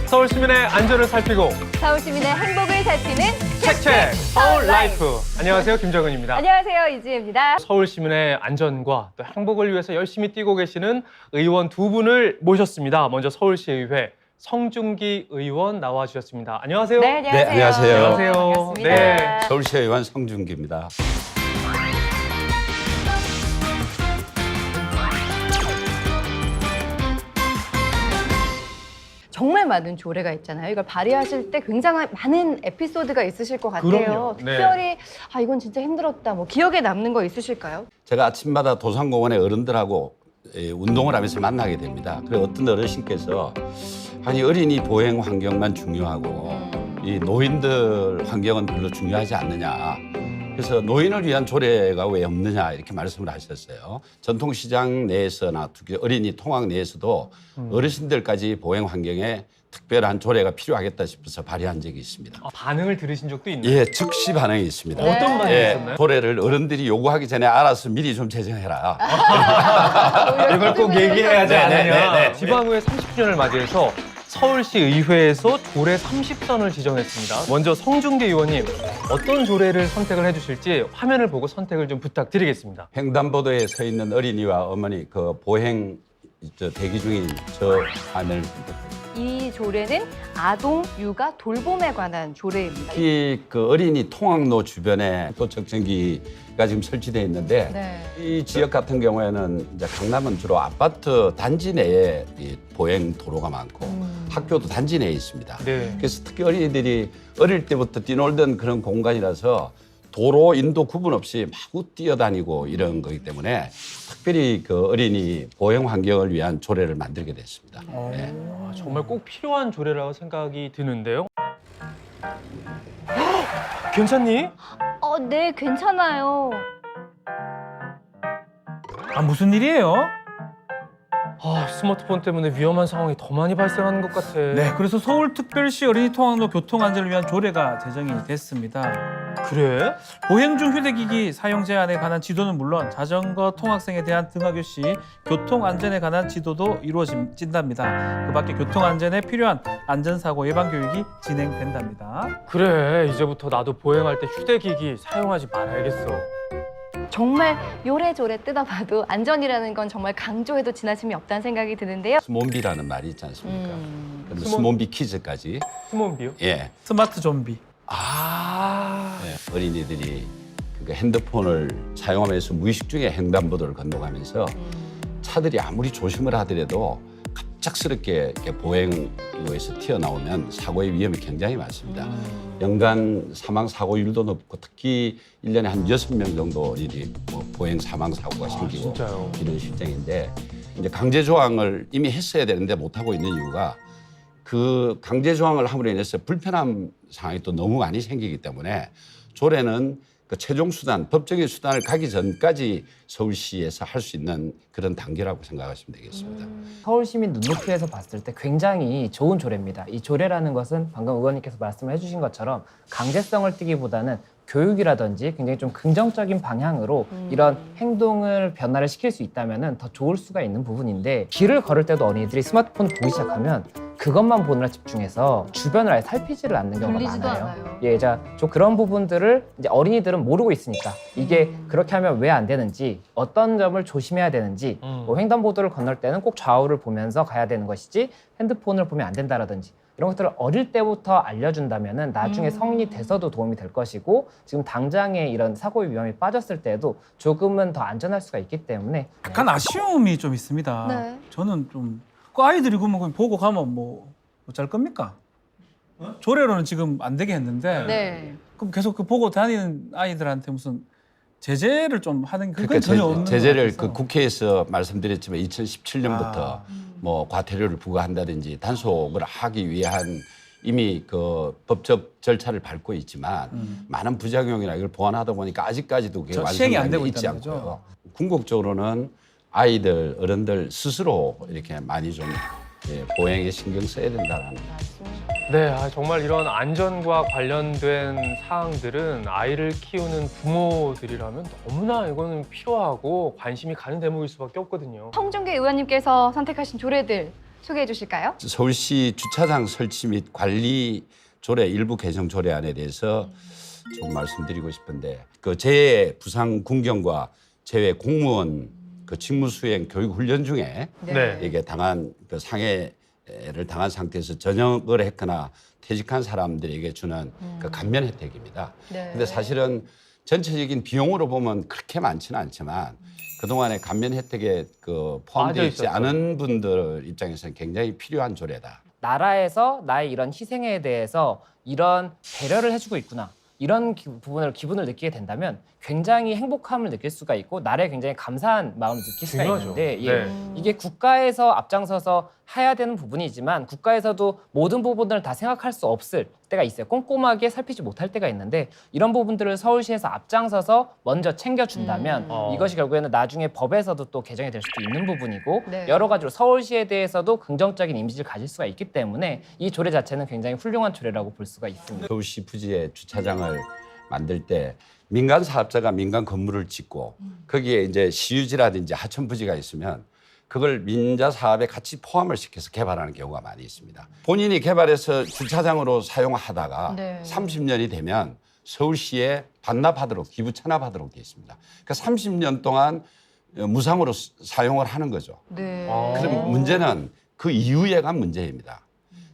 서울 시민의 안전을 살피고 서울 시민의 행복을 살피는 책책 서울 라이프. 안녕하세요, 김정은입니다. 안녕하세요, 이지혜입니다. 서울 시민의 안전과 또 행복을 위해서 열심히 뛰고 계시는 의원 두 분을 모셨습니다. 먼저 서울시의회 성중기 의원 나와주셨습니다. 안녕하세요. 네, 안녕하세요. 네, 안녕하세요. 안녕하세요. 반갑습니다. 네. 서울시 의원 성중기입니다. 정말 많은 조례가 있잖아요. 이걸 발의하실 때 굉장히 많은 에피소드가 있으실 것 같아요. 그럼요. 네. 특별히 이건 진짜 힘들었다, 뭐 기억에 남는 거 있으실까요? 제가 아침마다 도산공원에 어른들하고 운동을 하면서 만나게 됩니다. 그리고 어떤 어르신께서 아니 어린이 보행 환경만 중요하고 이 노인들 환경은 별로 중요하지 않느냐. 그래서 노인을 위한 조례가 왜 없느냐 이렇게 말씀을 하셨어요. 전통시장 내에서나 특히 어린이 통학 내에서도 어르신들까지 보행 환경에 특별한 조례가 필요하겠다 싶어서 발의한 적이 있습니다. 반응을 들으신 적도 있나요? 예, 즉시 반응이 있습니다. 네. 어떤 반응이 있었나요? 조례를 어른들이 요구하기 전에 알아서 미리 좀 제정해라. 이걸 꼭 얘기해야지 네, 않느냐. 네, 네. 지방의회 30주년을 맞이해서 서울시 의회에서 조례 30선을 지정했습니다. 먼저 성중기 의원님, 어떤 조례를 선택을 해주실지 화면을 보고 선택을 좀 부탁드리겠습니다. 횡단보도에 서 있는 어린이와 어머니 그 보행 대기 중인 저 안을 이 조례는 아동 육아 돌봄에 관한 조례입니다. 특히 그 어린이 통학로 주변에 또 적정기가 지금 설치되어 있는데 네. 이 지역 같은 경우에는 이제 강남은 주로 아파트 단지 내에 이 보행 도로가 많고 학교도 단지 내에 있습니다. 네. 그래서 특히 어린이들이 어릴 때부터 뛰놀던 그런 공간이라서 도로 인도 구분 없이 마구 뛰어다니고 이런 거기 때문에 특별히 그 어린이 보행 환경을 위한 조례를 만들게 됐습니다. 네. 정말 꼭 필요한 조례라고 생각이 드는데요. 괜찮니? 네, 괜찮아요. 무슨 일이에요? 스마트폰 때문에 위험한 상황이 더 많이 발생하는 것 같아. 네, 그래서 서울특별시 어린이 통학로 교통안전을 위한 조례가 제정이 됐습니다. 그래? 보행 중 휴대기기 사용 제한에 관한 지도는 물론 자전거 통학생에 대한 등하교 시 교통안전에 관한 지도도 이루어진답니다. 그 밖에 교통안전에 필요한 안전사고 예방 교육이 진행된답니다. 그래, 이제부터 나도 보행할 때 휴대기기 사용하지 말아야겠어. 정말 요래조래 뜯어봐도 안전이라는 건 정말 강조해도 지나침이 없다는 생각이 드는데요. 스몬비라는 말이 있지 않습니까? 그럼 스몬- 스몬비 퀴즈까지 스몬비요? 예. 스마트 좀비. 예, 어린이들이 그러니까 핸드폰을 사용하면서 무의식 중에 횡단보도를 건너가면서 차들이 아무리 조심을 하더라도 갑작스럽게 이렇게 보행로에서 튀어나오면 사고의 위험이 굉장히 많습니다. 연간 사망 사고율도 높고 특히 1년에 한 6명 정도 일이 보행 사망 사고가 생기고 진짜요? 이런 실정인데 이제 강제 조항을 이미 했어야 되는데 못 하고 있는 이유가 그 강제 조항을 함으로 인해서 불편한 상황이 또 너무 많이 생기기 때문에 조례는 그 최종 수단, 법적인 수단을 가기 전까지 서울시에서 할 수 있는 그런 단계라고 생각하시면 되겠습니다. 서울 시민 눈높이에서 봤을 때 굉장히 좋은 조례입니다. 이 조례라는 것은 방금 의원님께서 말씀을 해주신 것처럼 강제성을 띠기보다는 교육이라든지 굉장히 좀 긍정적인 방향으로 이런 행동을 변화를 시킬 수 있다면 더 좋을 수가 있는 부분인데 길을 걸을 때도 어린이들이 스마트폰을 보기 시작하면 그것만 보느라 집중해서 주변을 아예 살피지를 않는 경우가 돌리지도 많아요. 않아요. 예, 좀 그런 부분들을 이제 어린이들은 모르고 있으니까 이게 그렇게 하면 왜 안 되는지, 어떤 점을 조심해야 되는지, 뭐 횡단보도를 건널 때는 꼭 좌우를 보면서 가야 되는 것이지 핸드폰을 보면 안 된다라든지 이런 것들을 어릴 때부터 알려준다면은 나중에 성인이 돼서도 도움이 될 것이고 지금 당장의 이런 사고의 위험이 빠졌을 때도 조금은 더 안전할 수가 있기 때문에 약간 아쉬움이 좀 있습니다. 네. 저는 좀 그 아이들이 그러면 보고 가면 뭐 어쩔 겁니까? 조례로는 지금 안 되게 했는데 네. 그럼 계속 그 보고 다니는 아이들한테 무슨 제재를 좀 하는 그건 그러니까 전혀 없는 제재를 것 그 같아서. 국회에서 말씀드렸지만 2017년부터 뭐 과태료를 부과한다든지 단속을 하기 위한 이미 그 법적 절차를 밟고 있지만 많은 부작용이나 이걸 보완하다 보니까 아직까지도 그게 시행이 안 완성이 되고 있지 있다는 않고요. 거죠. 궁극적으로는 아이들, 어른들 스스로 이렇게 많이 좀 보행에 신경 써야 된다는. 네, 정말 이런 안전과 관련된 사항들은 아이를 키우는 부모들이라면 너무나 이거는 필요하고 관심이 가는 대목일 수밖에 없거든요. 성중기 의원님께서 선택하신 조례들 소개해 주실까요? 서울시 주차장 설치 및 관리 조례 일부 개정 조례안에 대해서 좀 말씀드리고 싶은데 그 재해 부상 군경과 재해 공무원 그 직무 수행 교육 훈련 중에 네. 이게 당한 그 상해를 당한 상태에서 전역을 했거나 퇴직한 사람들에게 주는 그 감면 혜택입니다. 네. 근데 사실은 전체적인 비용으로 보면 그렇게 많지는 않지만 그동안에 감면 혜택에 그 포함되어 있지 빠져 있었죠. 않은 분들 입장에서는 굉장히 필요한 조례다. 나라에서 나의 이런 희생에 대해서 이런 배려를 해주고 있구나. 이런 기분을 느끼게 된다면 굉장히 행복함을 느낄 수가 있고 나라에 굉장히 감사한 마음을 느낄 수가 중요하죠. 있는데 예, 네. 이게 국가에서 앞장서서 해야 되는 부분이지만 국가에서도 모든 부분들을 다 생각할 수 없을 때가 있어요. 꼼꼼하게 살피지 못할 때가 있는데 이런 부분들을 서울시에서 앞장서서 먼저 챙겨준다면 이것이 결국에는 나중에 법에서도 또 개정이 될 수도 있는 부분이고 네. 여러 가지로 서울시에 대해서도 긍정적인 이미지를 가질 수가 있기 때문에 이 조례 자체는 굉장히 훌륭한 조례라고 볼 수가 있습니다. 서울시 부지에 주차장을 만들 때 민간 사업자가 민간 건물을 짓고 거기에 이제 시유지라든지 하천 부지가 있으면 그걸 민자 사업에 같이 포함을 시켜서 개발하는 경우가 많이 있습니다. 본인이 개발해서 주차장으로 사용하다가 네. 30년이 되면 서울시에 반납하도록 기부 찬납하도록 되어 있습니다. 그러니까 30년 동안 무상으로 사용을 하는 거죠. 네. 그럼 문제는 그 이후에가 문제입니다.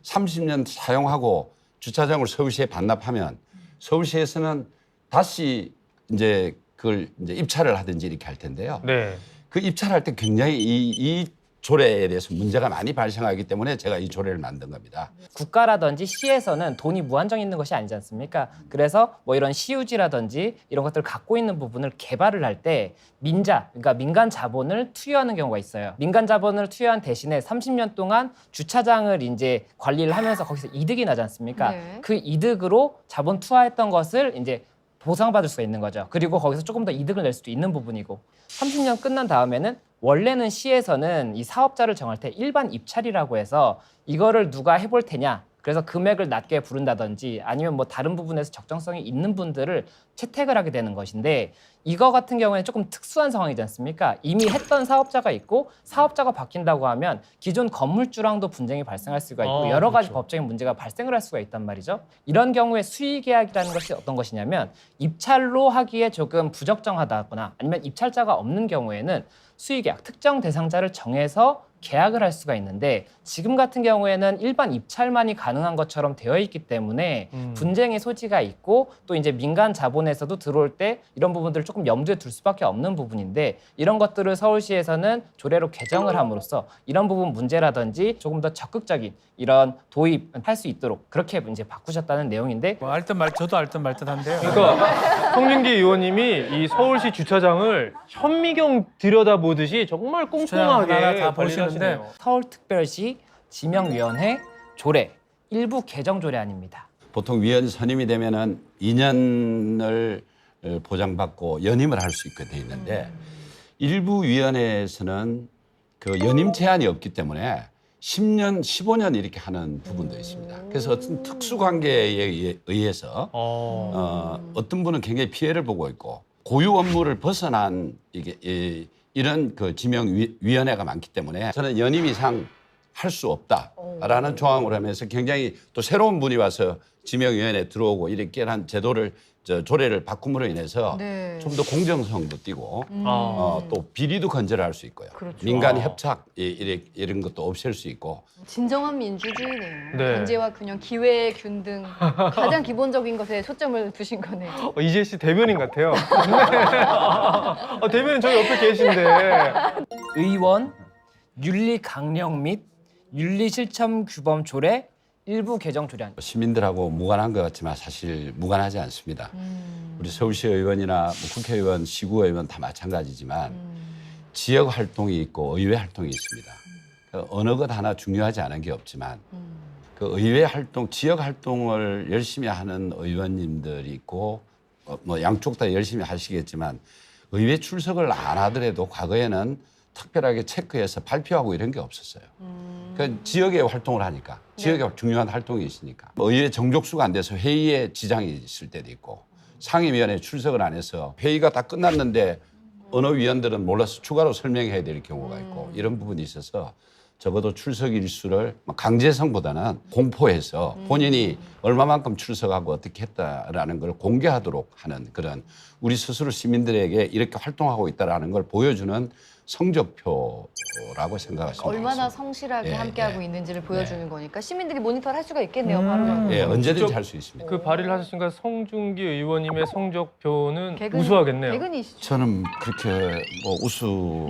30년 사용하고 주차장을 서울시에 반납하면 서울시에서는 다시 이제 그걸 이제 입찰을 하든지 이렇게 할 텐데요. 네. 그 입찰할 때 굉장히 이 조례에 대해서 문제가 많이 발생하기 때문에 제가 이 조례를 만든 겁니다. 국가라든지 시에서는 돈이 무한정 있는 것이 아니지 않습니까? 그래서 뭐 이런 시유지라든지 이런 것들을 갖고 있는 부분을 개발을 할 때 민자, 그러니까 민간 자본을 투여하는 경우가 있어요. 민간 자본을 투여한 대신에 30년 동안 주차장을 이제 관리를 하면서 거기서 이득이 나지 않습니까? 네. 그 이득으로 자본 투하했던 것을 이제 보상받을 수가 있는 거죠. 그리고 거기서 조금 더 이득을 낼 수도 있는 부분이고 30년 끝난 다음에는 원래는 시에서는 이 사업자를 정할 때 일반 입찰이라고 해서 이거를 누가 해볼 테냐 그래서 금액을 낮게 부른다든지 아니면 뭐 다른 부분에서 적정성이 있는 분들을 채택을 하게 되는 것인데 이거 같은 경우에는 조금 특수한 상황이지 않습니까? 이미 했던 사업자가 있고 사업자가 바뀐다고 하면 기존 건물주랑도 분쟁이 발생할 수가 있고 여러 가지 그렇죠. 법적인 문제가 발생을 할 수가 있단 말이죠. 이런 경우에 수의계약이라는 것이 어떤 것이냐면 입찰로 하기에 조금 부적정하다거나 아니면 입찰자가 없는 경우에는 수의계약 특정 대상자를 정해서 계약을 할 수가 있는데 지금 같은 경우에는 일반 입찰만이 가능한 것처럼 되어 있기 때문에 분쟁의 소지가 있고 또 이제 민간 자본에서도 들어올 때 이런 부분들을 조금 염두에 둘 수밖에 없는 부분인데 이런 것들을 서울시에서는 조례로 개정을 함으로써 이런 부분 문제라든지 조금 더 적극적인 이런 도입할 수 있도록 그렇게 이제 바꾸셨다는 내용인데 뭐 알듯 말 저도 알듯 말듯한데요. 그러니까 송중기 의원님이 이 서울시 주차장을 현미경 들여다보듯이 정말 주차장 꼼꼼하게 하나하나 다 관리를 보시는데 하시네요. 서울특별시 지명위원회 조례 일부 개정 조례안입니다. 보통 위원 선임이 되면은 2년을 보장받고 연임을 할 수 있게 돼 있는데 일부 위원회에서는 그 연임 제한이 없기 때문에 10년, 15년 이렇게 하는 부분도 있습니다. 그래서 어떤 특수관계에 의해서 어떤 분은 굉장히 피해를 보고 있고 고유 업무를 벗어난 이런 그 지명위원회가 많기 때문에 저는 연임 이상 할 수 없다라는 조항을 하면서 굉장히 또 새로운 분이 와서 지명위원회에 들어오고 이렇게 한 제도를 조례를 바꿈으로 인해서 네. 좀 더 공정성도 띄고 또 비리도 건절할 수 있고요. 그렇죠. 민간 협착 이런 것도 없앨 수 있고 진정한 민주주의네요. 네. 견제와 균형, 기회 균등 가장 기본적인 것에 초점을 두신 거네요. 이재 씨 대변인 같아요. 네. 대변인 저 옆에 계신데. 의원 윤리 강령 및 윤리 실천 규범 조례 일부 개정 조례안. 시민들하고 무관한 것 같지만 사실 무관하지 않습니다. 우리 서울시 의원이나 뭐 국회의원, 시구의원 다 마찬가지지만 지역 활동이 있고 의회 활동이 있습니다. 그 어느 것 하나 중요하지 않은 게 없지만 그 의회 활동, 지역 활동을 열심히 하는 의원님들이 있고 뭐 양쪽 다 열심히 하시겠지만 의회 출석을 안 하더라도 과거에는 특별하게 체크해서 발표하고 이런 게 없었어요. 그 지역에 활동을 하니까 지역에 중요한 활동이 있으니까 의회 정족수가 안 돼서 회의에 지장이 있을 때도 있고 상임위원회에 출석을 안 해서 회의가 다 끝났는데 어느 위원들은 몰라서 추가로 설명해야 될 경우가 있고 이런 부분이 있어서 적어도 출석 일수를 강제성보다는 공포해서 본인이 얼마만큼 출석하고 어떻게 했다라는 걸 공개하도록 하는 그런 우리 스스로 시민들에게 이렇게 활동하고 있다라는 걸 보여주는 성적표라고 생각하시면 얼마나 되겠습니다. 성실하게 예, 함께하고 예. 있는지를 보여주는 거니까 시민들이 모니터를 할 수가 있겠네요. 바로. 예, 언제든지 직접 할 수 있습니다. 그 발의를 하셨으니까 송중기 의원님의 성적표는 개근- 우수하겠네요. 개근이시죠. 저는 그렇게 뭐 우수하고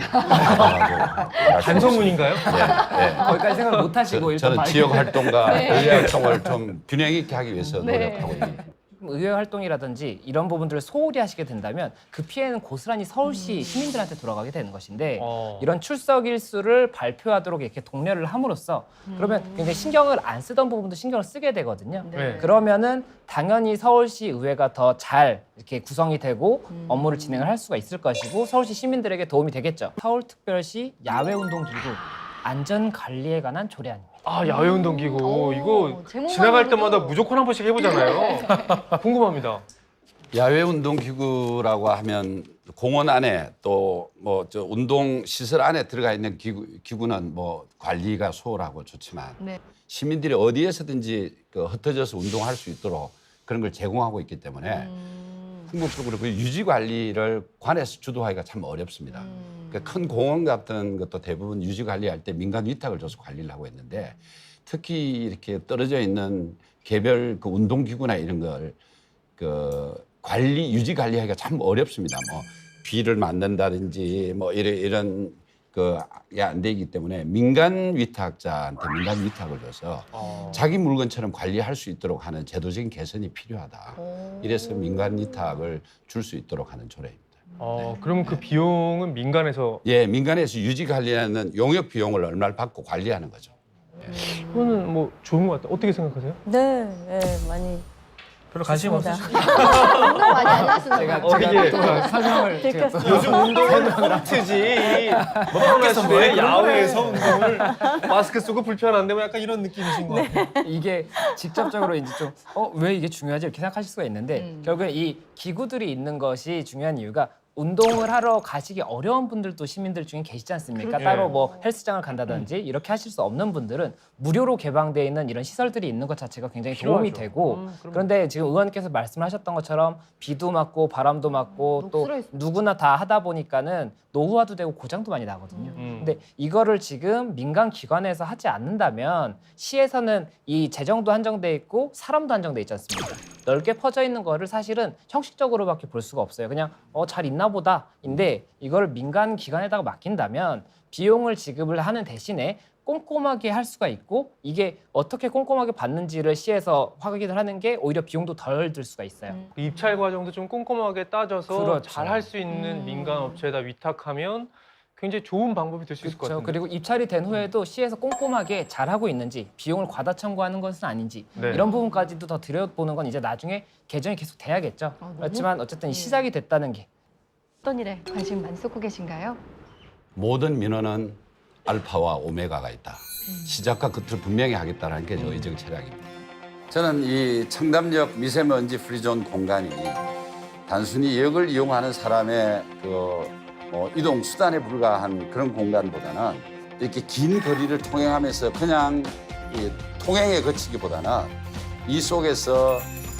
반성문인가요? 네. 거기까지 생각을 못 하시고 일단 저는 발의- 지역 활동과 네. 의회 활동을 좀 균형 있게 하기 위해서 네. 노력하고 있습니다. 의회 활동이라든지 이런 부분들을 소홀히 하시게 된다면 그 피해는 고스란히 서울시 시민들한테 돌아가게 되는 것인데 이런 출석 일수를 발표하도록 이렇게 독려를 함으로써 그러면 굉장히 신경을 안 쓰던 부분도 신경을 쓰게 되거든요. 네. 그러면은 당연히 서울시 의회가 더 잘 이렇게 구성이 되고 업무를 진행을 할 수가 있을 것이고 서울시 시민들에게 도움이 되겠죠. 서울특별시 야외운동기구 안전관리에 관한 조례안입니다. 아, 야외운동기구. 오, 이거 제목만으로도- 지나갈 때마다 무조건 한 번씩 해보잖아요. 궁금합니다. 야외 운동 기구라고 하면 공원 안에 또 뭐 저 운동 시설 안에 들어가 있는 기구는 뭐 관리가 소홀하고 좋지만 네. 시민들이 어디에서든지 그 흩어져서 운동할 수 있도록 그런 걸 제공하고 있기 때문에 궁극적으로 그 유지 관리를 관에서 주도하기가 참 어렵습니다. 그러니까 큰 공원 같은 것도 대부분 유지 관리할 때 민간 위탁을 줘서 관리를 하고 있는데 특히 이렇게 떨어져 있는 개별 그 운동기구나 이런 걸 그 관리 유지 관리하기가 참 어렵습니다. 뭐 비를 맞는다든지 뭐 이런 그게 안 되기 때문에 민간 위탁자한테 민간 위탁을 줘서 자기 물건처럼 관리할 수 있도록 하는 제도적인 개선이 필요하다. 이래서 민간 위탁을 줄 수 있도록 하는 조례입니다. 그럼 그 비용은 민간에서 예, 민간에서 유지 관리하는 용역 비용을 얼마를 받고 관리하는 거죠. 그거는 뭐 좋은 것 같아요. 어떻게 생각하세요? 네, 네, 많이 별로 관심 좋습니다. 없으시죠? 운동 많이 안 하시는 제가 거. 이게 또 설명을 제가 또 요즘 운동은 홈트지. 뭐 밖에서 왜 야외에서 운동을 마스크 쓰고 불편한데 뭐 약간 이런 느낌이신 것 같아요. 이게 직접적으로 이제 좀 왜 이게 중요하지 이렇게 생각하실 수가 있는데 결국에 이 기구들이 있는 것이 중요한 이유가 운동을 하러 가시기 어려운 분들도 시민들 중에 계시지 않습니까? 그렇죠. 따로 뭐 헬스장을 간다든지 이렇게 하실 수 없는 분들은 무료로 개방되어 있는 이런 시설들이 있는 것 자체가 굉장히 도움이 필요하죠. 되고 그럼요. 그런데 지금 의원께서 말씀하셨던 것처럼 비도 맞고 바람도 맞고 또 녹슬어 있습니다. 누구나 다 하다 보니까는 노후화도 되고 고장도 많이 나거든요. 근데 이거를 지금 민간 기관에서 하지 않는다면 시에서는 이 재정도 한정돼 있고 사람도 한정돼 있지 않습니까? 넓게 퍼져 있는 거를 사실은 형식적으로밖에 볼 수가 없어요. 그냥 잘 있나 보다인데 이거를 민간 기관에다가 맡긴다면 비용을 지급을 하는 대신에 꼼꼼하게 할 수가 있고 이게 어떻게 꼼꼼하게 받는지를 시에서 확인을 하는 게 오히려 비용도 덜 들 수가 있어요. 그 입찰 과정도 좀 꼼꼼하게 따져서 그렇죠. 잘 할 수 있는 민간 업체에다 위탁하면 굉장히 좋은 방법이 될 수 있을 것 그렇죠. 같은데. 그리고 입찰이 된 후에도 시에서 꼼꼼하게 잘하고 있는지 비용을 과다 청구하는 것은 아닌지 네. 이런 부분까지도 더 들여보는 건 이제 나중에 개정이 계속 돼야겠죠. 그렇지만 어쨌든 시작이 됐다는 게 어떤 일에 관심 많이 쏟고 계신가요? 모든 민원은 알파와 오메가가 있다. 시작과 끝을 분명히 하겠다는 게 저의 정체량입니다. 저는 이 청담역 미세먼지 프리존 공간이 단순히 역을 이용하는 사람의 이동 수단에 불과한 그런 공간보다는 이렇게 긴 거리를 통행하면서 그냥 이 통행에 그치기보다는 이 속에서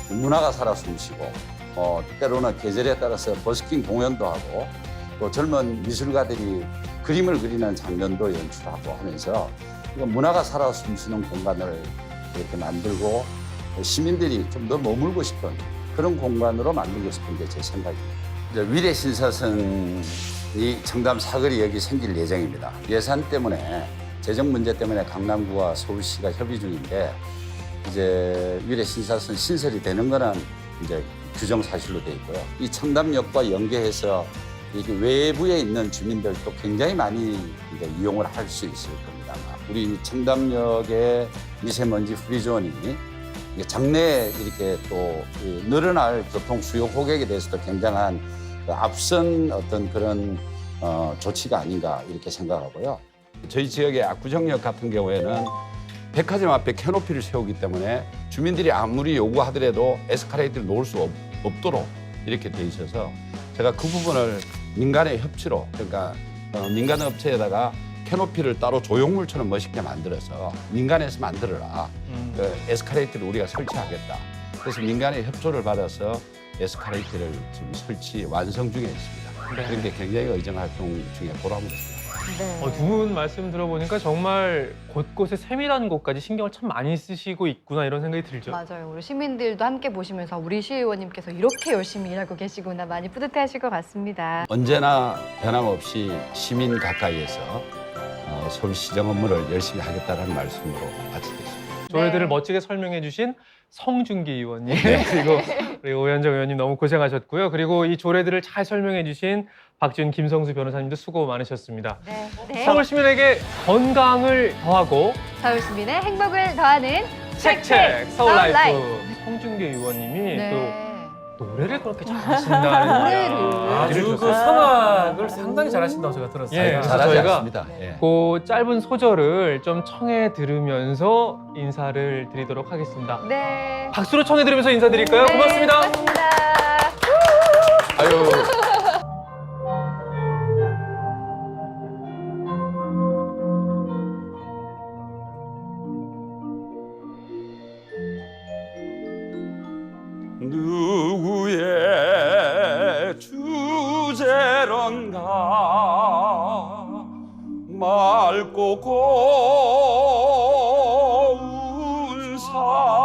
문화가 살아 숨쉬고 때로는 계절에 따라서 버스킹 공연도 하고 또 젊은 미술가들이 그림을 그리는 장면도 연출하고 하면서 문화가 살아 숨쉬는 공간을 이렇게 만들고 시민들이 좀 더 머물고 싶은 그런 공간으로 만들고 싶은 게 제 생각입니다. 이제 위례 신사선이 청담 사거리 역이 생길 예정입니다. 예산 때문에 재정 문제 때문에 강남구와 서울시가 협의 중인데 이제 위례 신사선 신설이 되는 거는 이제 규정 사실로 돼 있고요. 이 청담역과 연계해서 이게 외부에 있는 주민들도 굉장히 많이 이제 이용을 할 수 있을 겁니다. 우리 청담역의 미세먼지 프리존이 장래에 이렇게 또 늘어날 교통 수요 고객에 대해서도 굉장한 앞선 어떤 그런 조치가 아닌가 이렇게 생각하고요. 저희 지역의 압구정역 같은 경우에는 백화점 앞에 캐노피를 세우기 때문에 주민들이 아무리 요구하더라도 에스컬레이터를 놓을 수 없도록 이렇게 돼 있어서 제가 그 부분을 민간의 협치로 그러니까 민간 업체에다가 캐노피를 따로 조형물처럼 멋있게 만들어서 민간에서 만들어라. 그 에스컬레이터를 우리가 설치하겠다. 그래서 민간의 협조를 받아서 에스컬레이터를 지금 설치 완성 중에 있습니다. 네. 그런 게 굉장히 의정 활동 중에 보람을 있습니다. 네. 두 분 말씀 들어보니까 정말 곳곳에 세밀한 곳까지 신경을 참 많이 쓰시고 있구나 이런 생각이 들죠. 맞아요. 우리 시민들도 함께 보시면서 우리 시의원님께서 이렇게 열심히 일하고 계시구나 많이 뿌듯해하실 것 같습니다. 언제나 변함없이 시민 가까이에서 서울시정 업무를 열심히 하겠다는 말씀으로 마치겠습니다. 조례들을 네. 멋지게 설명해 주신 성준기 의원님 그리고 우리 오현정 의원님 너무 고생하셨고요. 그리고 이 조례들을 잘 설명해 주신 박지훈, 김성수 변호사님도 수고 많으셨습니다. 네. 네. 서울 시민에게 건강을 더하고 서울 시민의 행복을 더하는 책책 서울 서울 라이프 성준기 의원님이 네. 또 노래를 그렇게 잘하신다는 노래를. 아주 그 성악을 상당히 잘하신다고 제가 들었어요. 예, 잘하지 저희가 않습니다. 예. 그 짧은 소절을 좀 청해 들으면서 인사를 드리도록 하겠습니다. 네. 박수로 청해 들으면서 인사드릴까요? 네, 고맙습니다. 고맙습니다. 아유. 누구의 주제런가 맑고 고운 산